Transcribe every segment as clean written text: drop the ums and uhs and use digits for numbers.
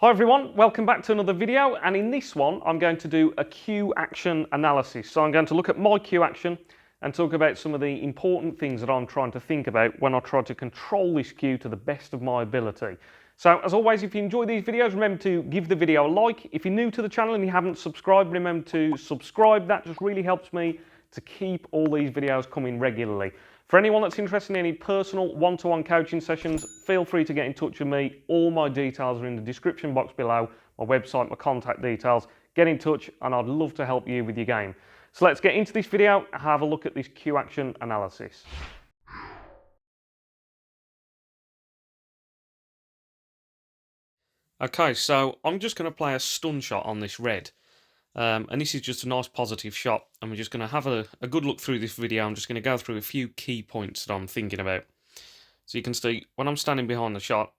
Hi everyone, welcome back to another video, and in this one I'm going to do a cue action analysis. So I'm going to look at my cue action and talk about some of the important things that I'm trying to think about when I try to control this cue to the best of my ability. So as always, if you enjoy these videos, remember to give the video a like. If you're new to the channel and you haven't subscribed, remember to subscribe. That just really helps me to keep all these videos coming regularly. For anyone that's interested in any personal one-to-one coaching sessions, feel free to get in touch with me. All my details are in the description box below, my website, my contact details. Get in touch and I'd love to help you with your game. So let's get into this video and have a look at this cue action analysis. Okay, so I'm just going to play a stun shot on this red. And this is just a nice positive shot, and we're just going to have a good look through this video. I'm just going to go through a few key points that I'm thinking about. So you can see, when I'm standing behind the shot,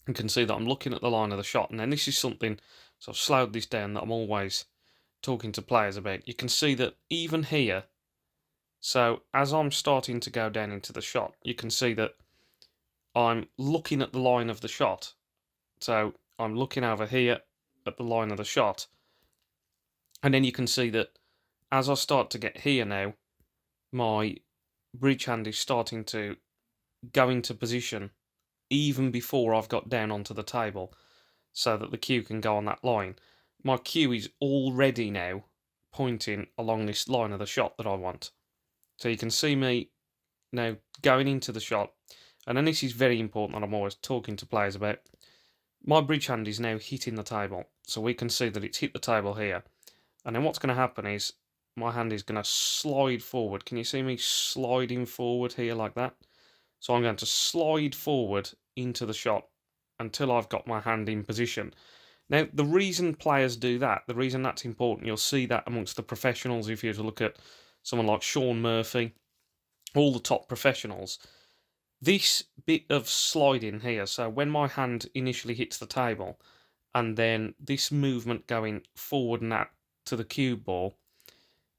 you can see that I'm looking at the line of the shot, and then this is something, so I've slowed this down, that I'm always talking to players about. You can see that even here, so as I'm starting to go down into the shot, you can see that I'm looking at the line of the shot. So I'm looking over here at the line of the shot. And then you can see that as I start to get here now, my bridge hand is starting to go into position even before I've got down onto the table so that the cue can go on that line. My cue is already now pointing along this line of the shot that I want. So you can see me now going into the shot. And then this is very important that I'm always talking to players about. My bridge hand is now hitting the table. So we can see that it's hit the table here. And then what's going to happen is my hand is going to slide forward. Can you see me sliding forward here like that? So I'm going to slide forward into the shot until I've got my hand in position. Now, the reason players do that, the reason that's important, you'll see that amongst the professionals. If you were to look at someone like Sean Murphy, all the top professionals, this bit of sliding here, so when my hand initially hits the table, and then this movement going forward and that to the cue ball,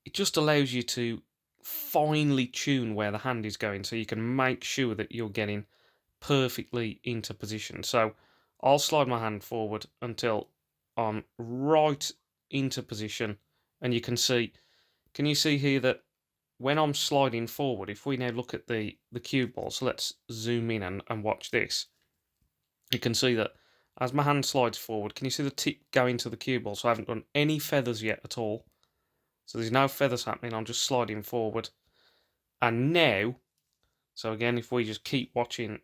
it just allows you to finely tune where the hand is going, so you can make sure that you're getting perfectly into position. So I'll slide my hand forward until I'm right into position, and you can you see here that when I'm sliding forward, if we now look at the cue ball, so let's zoom in and watch this, you can see that as my hand slides forward, can you see the tip going to the cue ball? So I haven't done any feathers yet at all. So there's no feathers happening, I'm just sliding forward. And now, so again, if we just keep watching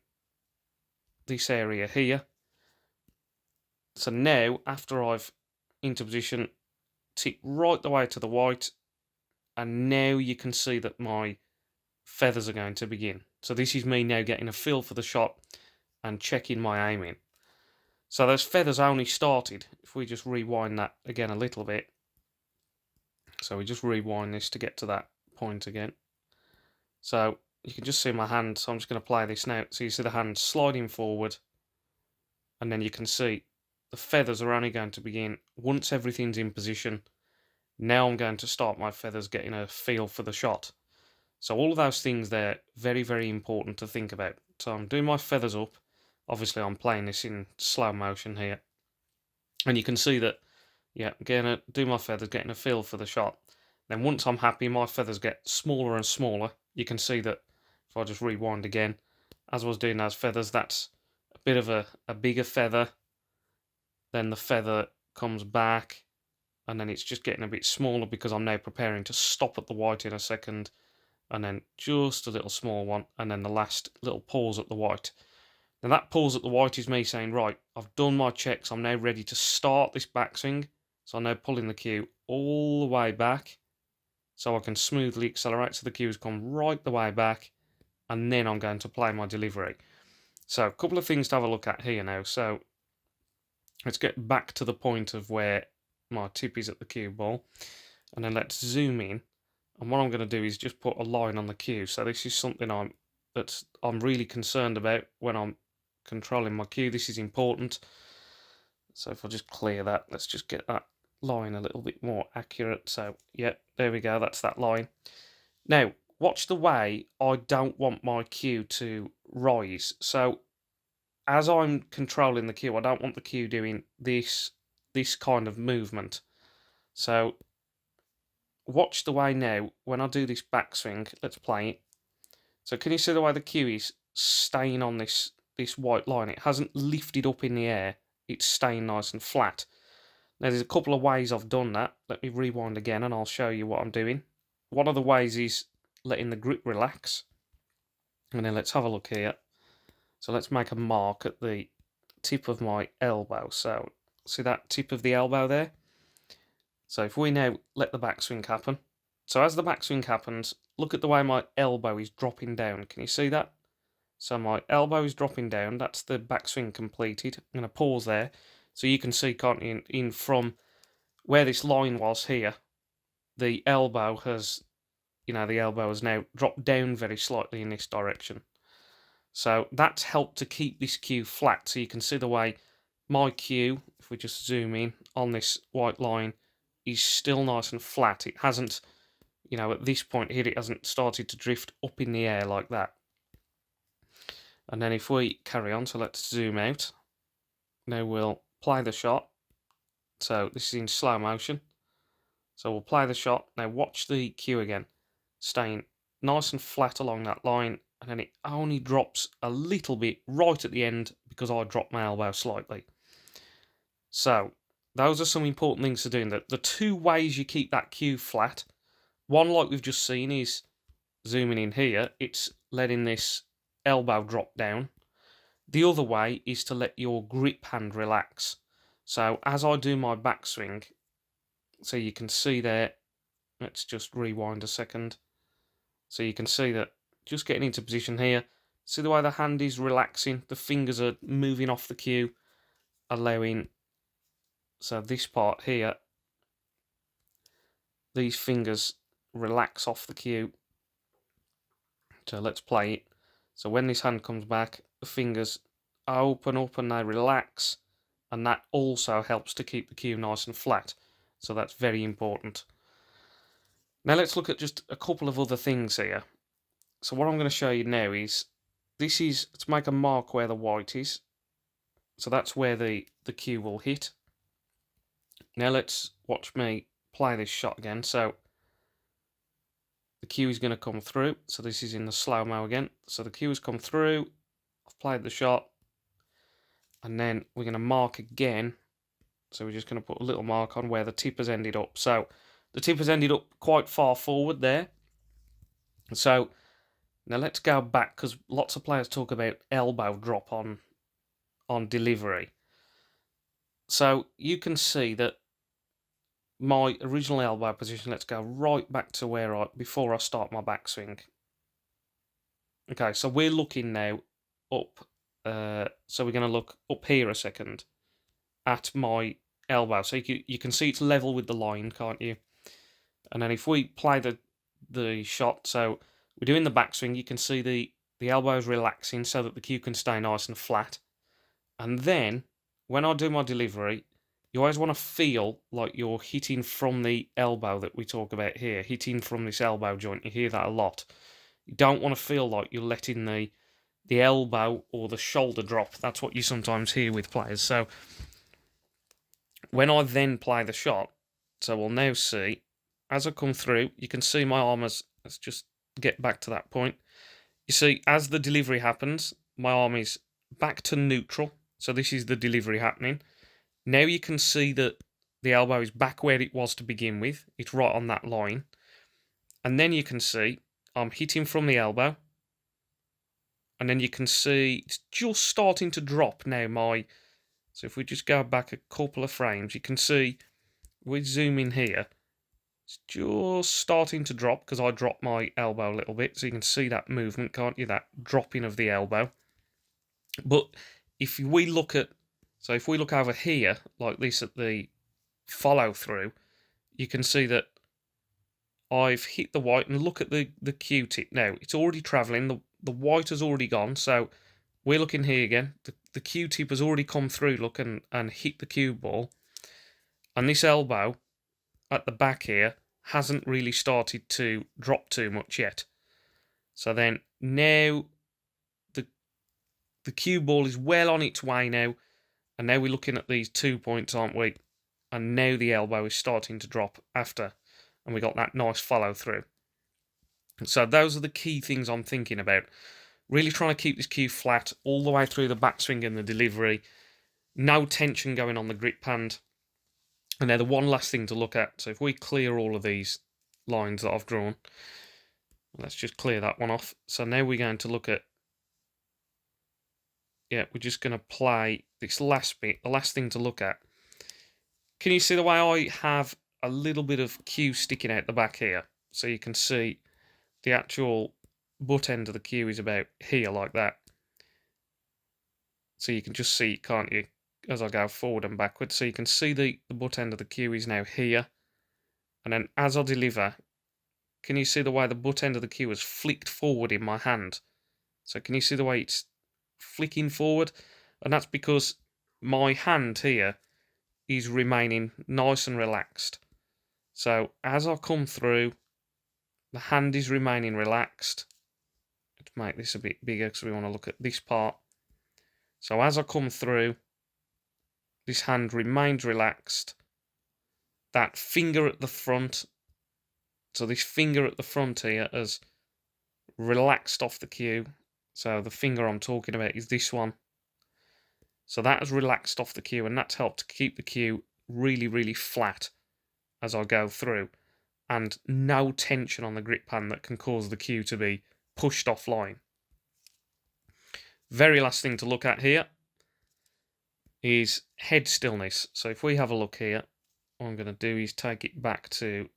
this area here, so now, after I've into position, tip right the way to the white, and now you can see that my feathers are going to begin. So this is me now getting a feel for the shot and checking my aiming. So those feathers only started, if we just rewind that again a little bit. So we just rewind this to get to that point again. So you can just see my hand, so I'm just going to play this now. So you see the hand sliding forward, and then you can see the feathers are only going to begin once everything's in position. Now I'm going to start my feathers getting a feel for the shot. So all of those things there, very, very important to think about. So I'm doing my feathers up. Obviously I'm playing this in slow motion here. And you can see that, yeah, I'm going to do my feathers, getting a feel for the shot. Then once I'm happy, my feathers get smaller and smaller. You can see that if I just rewind again, as I was doing those feathers, that's a bit of a bigger feather. Then the feather comes back, and then it's just getting a bit smaller because I'm now preparing to stop at the white in a second, and then just a little small one, and then the last little pause at the white. Now that pause at the white is me saying, right, I've done my checks, I'm now ready to start this backswing. So I'm now pulling the cue all the way back, so I can smoothly accelerate, so the cues come right the way back, and then I'm going to play my delivery. So a couple of things to have a look at here now. So let's get back to the point of where my tip is at the cue ball, and then let's zoom in. And what I'm going to do is just put a line on the cue. So this is something I'm really concerned about when I'm controlling my cue. This is important. So if I just clear that, let's just get that line a little bit more accurate. So yeah, there we go, that's that line. Now watch the way I don't want my cue to rise. So as I'm controlling the cue, I don't want the cue doing this kind of movement. So watch the way now when I do this backswing. Let's play it. So can you see the way the cue is staying on this white line? It hasn't lifted up in the air. It's staying nice and flat. Now there's a couple of ways I've done that. Let me rewind again and I'll show you what I'm doing. One of the ways is letting the grip relax. And then let's have a look here. So let's make a mark at the tip of my elbow. So see that tip of the elbow there? So if we now let the backswing happen. So as the backswing happens, look at the way my elbow is dropping down. Can you see that? So my elbow is dropping down. That's the backswing completed. I'm going to pause there. So you can see, can't you, in from where this line was here, the elbow has, the elbow has now dropped down very slightly in this direction. So that's helped to keep this cue flat. So you can see the way my cue, if we just zoom in on this white line, is still nice and flat. It hasn't, at this point here, it hasn't started to drift up in the air like that. And then if we carry on, so let's zoom out. Now we'll play the shot. So this is in slow motion. So we'll play the shot. Now watch the cue again, staying nice and flat along that line, and then it only drops a little bit right at the end because I dropped my elbow slightly. So those are some important things to do. The two ways you keep that cue flat, one like we've just seen is zooming in here, it's letting this elbow drop down. The other way is to let your grip hand relax. So as I do my backswing, so you can see there, let's just rewind a second. So you can see that just getting into position here, see the way the hand is relaxing, the fingers are moving off the cue, allowing, so this part here, these fingers relax off the cue. So let's play it. So when this hand comes back, the fingers open up and they relax, and that also helps to keep the cue nice and flat. So that's very important. Now let's look at just a couple of other things here. So what I'm going to show you now is, this is to make a mark where the white is. So that's where the cue will hit. Now let's watch me play this shot again. So the cue is going to come through. So this is in the slow-mo again. So the cue has come through. I've played the shot. And then we're going to mark again. So we're just going to put a little mark on where the tip has ended up. So the tip has ended up quite far forward there. So now let's go back, because lots of players talk about elbow drop on delivery. So you can see that my original elbow position, let's go right back to where before I start my backswing. Okay, so we're looking now up. So we're going to look up here a second at my elbow. So you can see it's level with the line, can't you? And then if we play the shot, so we're doing the backswing, you can see the elbow is relaxing so that the cue can stay nice and flat. And then when I do my delivery, you always want to feel like you're hitting from the elbow that we talk about here, hitting from this elbow joint. You hear that a lot. You don't want to feel like you're letting the elbow or the shoulder drop. That's what you sometimes hear with players. So when I then play the shot, so we'll now see, as I come through, you can see my arm as, let's just get back to that point. You see, as the delivery happens, my arm is back to neutral. So this is the delivery happening. Now you can see that the elbow is back where it was to begin with. It's right on that line. And then you can see I'm hitting from the elbow. And then you can see it's just starting to drop now. So if we just go back a couple of frames, you can see we zoom in here. It's just starting to drop because I dropped my elbow a little bit. So you can see that movement, can't you? That dropping of the elbow. But if we look at, so if we look over here, like this at the follow through, you can see that I've hit the white, and look at the Q-tip now. It's already travelling, the white has already gone, so we're looking here again. The Q-tip has already come through, look, and hit the cue ball. And this elbow at the back here hasn't really started to drop too much yet. So then now the the cue ball is well on its way now, and now we're looking at these 2 points, aren't we? And now the elbow is starting to drop after, and we got that nice follow through. So those are the key things I'm thinking about. Really trying to keep this cue flat all the way through the backswing and the delivery. No tension going on the grip hand. And now the one last thing to look at. So if we clear all of these lines that I've drawn, let's just clear that one off. So now we're going to look at, yeah, we're just going to play this last bit, the last thing to look at. Can you see the way I have a little bit of cue sticking out the back here? So you can see the actual butt end of the cue is about here, like that. So you can just see, can't you, as I go forward and backwards. So you can see the butt end of the cue is now here. And then as I deliver, can you see the way the butt end of the cue is flicked forward in my hand? So can you see the way it's flicking forward? And that's because my hand here is remaining nice and relaxed. So as I come through, the hand is remaining relaxed. Let's make this a bit bigger because we want to look at this part. So as I come through, this hand remains relaxed. That finger at the front, so this finger at the front here has relaxed off the cue. So the finger I'm talking about is this one. So that has relaxed off the cue, and that's helped to keep the cue really, really flat as I go through, and no tension on the grip hand that can cause the cue to be pushed offline. Very last thing to look at here is head stillness. So if we have a look here, what I'm going to do is take it back to,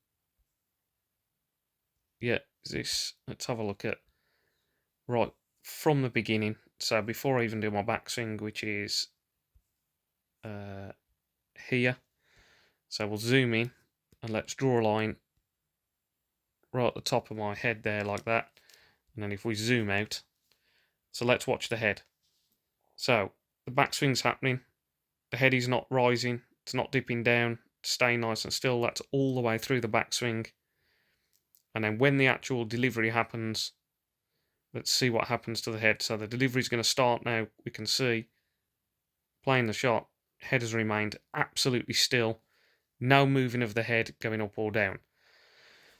yeah, this, let's have a look at, right, from the beginning. So before I even do my backswing, which is here. So we'll zoom in and let's draw a line right at the top of my head there, like that. And then if we zoom out, so let's watch the head. So the backswing's happening, the head is not rising, it's not dipping down, it's staying nice and still. That's all the way through the backswing. And then when the actual delivery happens, let's see what happens to the head. So the delivery is going to start now. We can see, playing the shot, head has remained absolutely still. No moving of the head going up or down.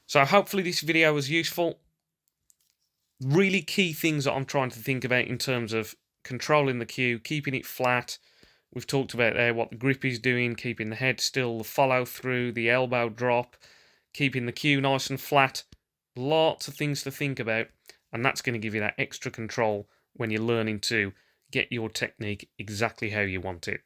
So hopefully this video was useful. Really key things that I'm trying to think about in terms of controlling the cue, keeping it flat. We've talked about there what the grip is doing, keeping the head still, the follow through, the elbow drop, keeping the cue nice and flat. Lots of things to think about, and that's going to give you that extra control when you're learning to get your technique exactly how you want it.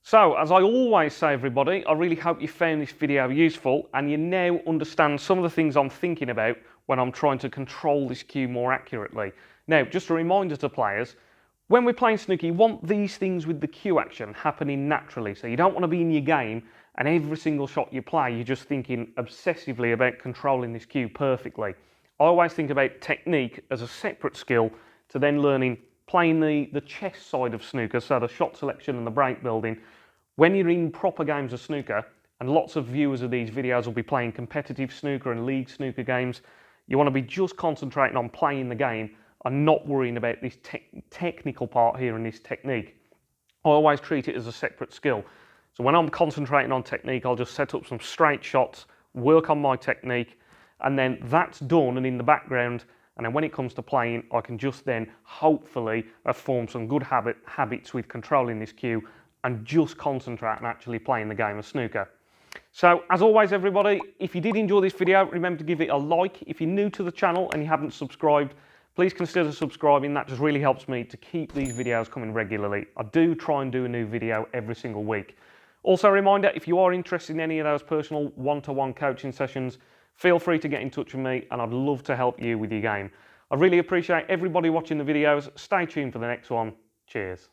So, as I always say, everybody, I really hope you found this video useful and you now understand some of the things I'm thinking about when I'm trying to control this cue more accurately. Now, just a reminder to players, when we're playing snooker, you want these things with the cue action happening naturally. So you don't want to be in your game and every single shot you play, you're just thinking obsessively about controlling this cue perfectly. I always think about technique as a separate skill to then learning playing the chess side of snooker, so the shot selection and the break building. When you're in proper games of snooker, and lots of viewers of these videos will be playing competitive snooker and league snooker games, you want to be just concentrating on playing the game and not worrying about this technical part here and this technique. I always treat it as a separate skill. So when I'm concentrating on technique, I'll just set up some straight shots, work on my technique, and then that's done and in the background. And then when it comes to playing, I can just then hopefully have formed some good habits with controlling this cue and just concentrate on actually playing the game of snooker. So as always, everybody, if you did enjoy this video, remember to give it a like. If you're new to the channel and you haven't subscribed, please consider subscribing. That just really helps me to keep these videos coming regularly. I do try and do a new video every single week. Also a reminder, if you are interested in any of those personal one-to-one coaching sessions, feel free to get in touch with me and I'd love to help you with your game. I really appreciate everybody watching the videos. Stay tuned for the next one. Cheers.